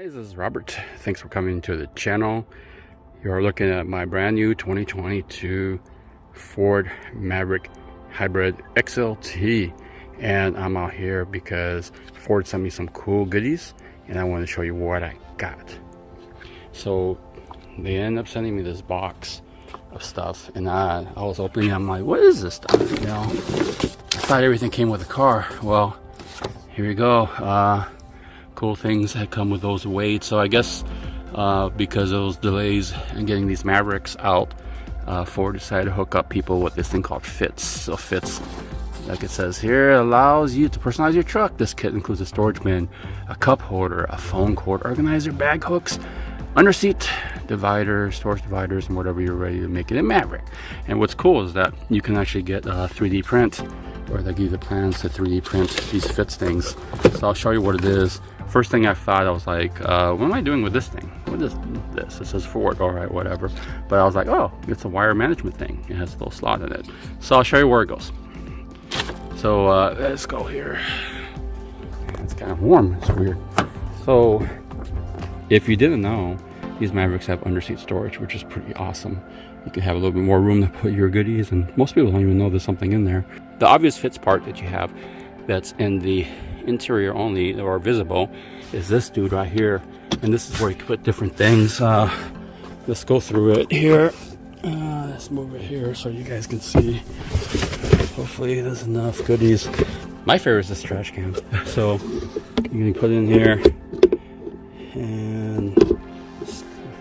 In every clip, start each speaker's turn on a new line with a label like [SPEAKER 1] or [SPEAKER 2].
[SPEAKER 1] Guys, this is Robert. Thanks for coming to the channel. You're looking at my brand new 2022 Ford Maverick Hybrid XLT, and I'm out here because Ford sent me some cool goodies and I want to show you what I got. So they ended up sending me this box of stuff, and I was opening it. I'm like, what is this stuff? You know, I thought everything came with the car. Well, here we go. Cool things that come with those weights. So I guess because of those delays in getting these Mavericks out, Ford decided to hook up people with this thing called Fits. So Fits, like it says here, allows you to personalize your truck. This kit includes a storage bin, a cup holder, a phone cord organizer, bag hooks, underseat dividers, storage dividers, and whatever you're ready to make it in Maverick. And what's cool is that you can actually get a 3D print, or they give you the plans to 3D print these Fits things. So I'll show you what it is. First thing I thought, I was like, what am I doing with this thing? What is this? It says Ford, all right, whatever. But I was like, oh, it's a wire management thing. It has a little slot in it. So I'll show you where it goes. So let's go here. It's kind of warm, it's weird. So if you didn't know, these Mavericks have underseat storage, which is pretty awesome. You can have a little bit more room to put your goodies, and most people don't even know there's something in there. The obvious Fits part that you have that's in the interior only or visible is this dude right here, and this is where you can put different things. Let's go through it here. Let's move it here so you guys can see. Hopefully there's enough goodies. My favorite is this trash can. So you can put it in here and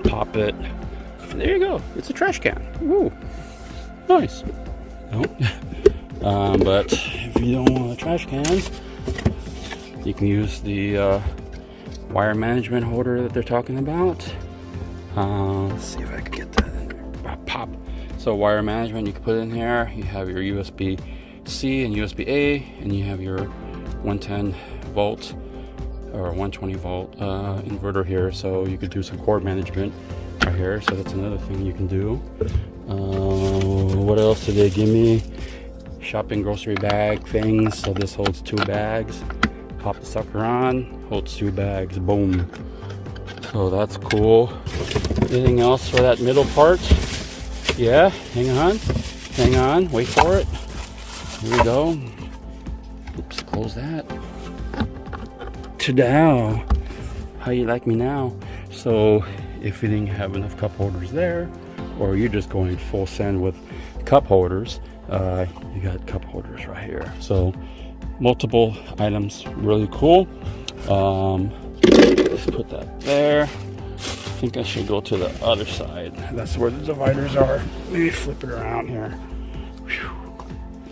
[SPEAKER 1] pop it. There you go. It's a trash can. Woo, nice. Nope. But if you don't want a trash can, you can use the wire management holder that they're talking about. Let's see if I can get that in there. Pop. So wire management, you can put it in here. You have your USB-C and USB-A, and you have your 110 volt or 120 volt inverter here. So you could do some cord management right here. So that's another thing you can do. What else did they give me? Shopping grocery bag things. So this holds 2 bags. Pop the sucker on, holds 2 bags, boom. So that's cool. Anything else for that middle part? Yeah, hang on, wait for it. Here we go. Oops, close that. Ta-da! How you like me now? So if you didn't have enough cup holders there, or you're just going full send with cup holders, you got cup holders right here. So multiple items, really cool. Let's put that there. I think I should go to the other side. That's where the dividers are. Maybe flip it around here. Whew.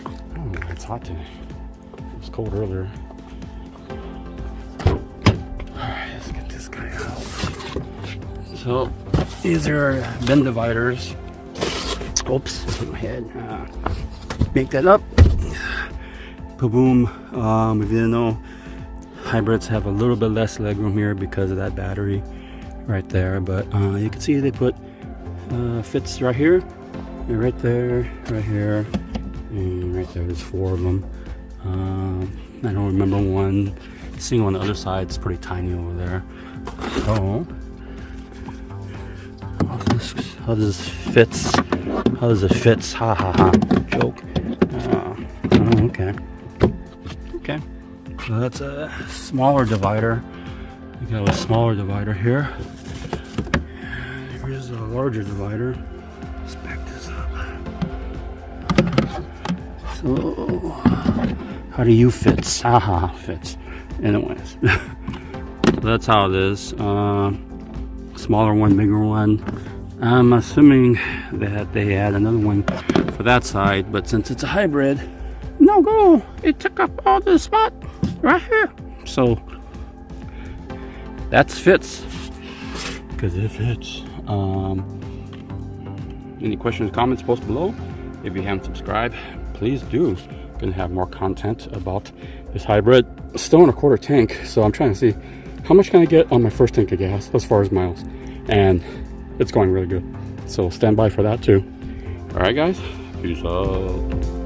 [SPEAKER 1] Oh, it's hot today. It was cold earlier. Alright, let's get this guy out. So these are bin dividers. Oops, hit my head. Make that up. Boom. If you didn't know, hybrids have a little bit less legroom here because of that battery right there, but you can see they put Fits right here, and right there, right here, and right there. There's 4 of them. I don't remember one. Seeing on the other side, it's pretty tiny over there. So how does this fits? How does it fits? Ha ha ha! Joke. Okay. Okay, so that's a smaller divider. You got a smaller divider here. And here's a larger divider. Let's back this up. So, how do you fit? Haha, fits. Anyways, so that's how it is. Smaller one, bigger one. I'm assuming that they had another one for that side, but since it's a hybrid, no go, it took up all the spot right here. So that's Fits, because it fits. Any questions, comments, post below. If you haven't subscribed, please do. Gonna have more content about this hybrid. Still in a quarter tank, so I'm trying to see how much can I get on my first tank of gas as far as miles, and it's going really good. So stand by for that too. All right, guys, peace out.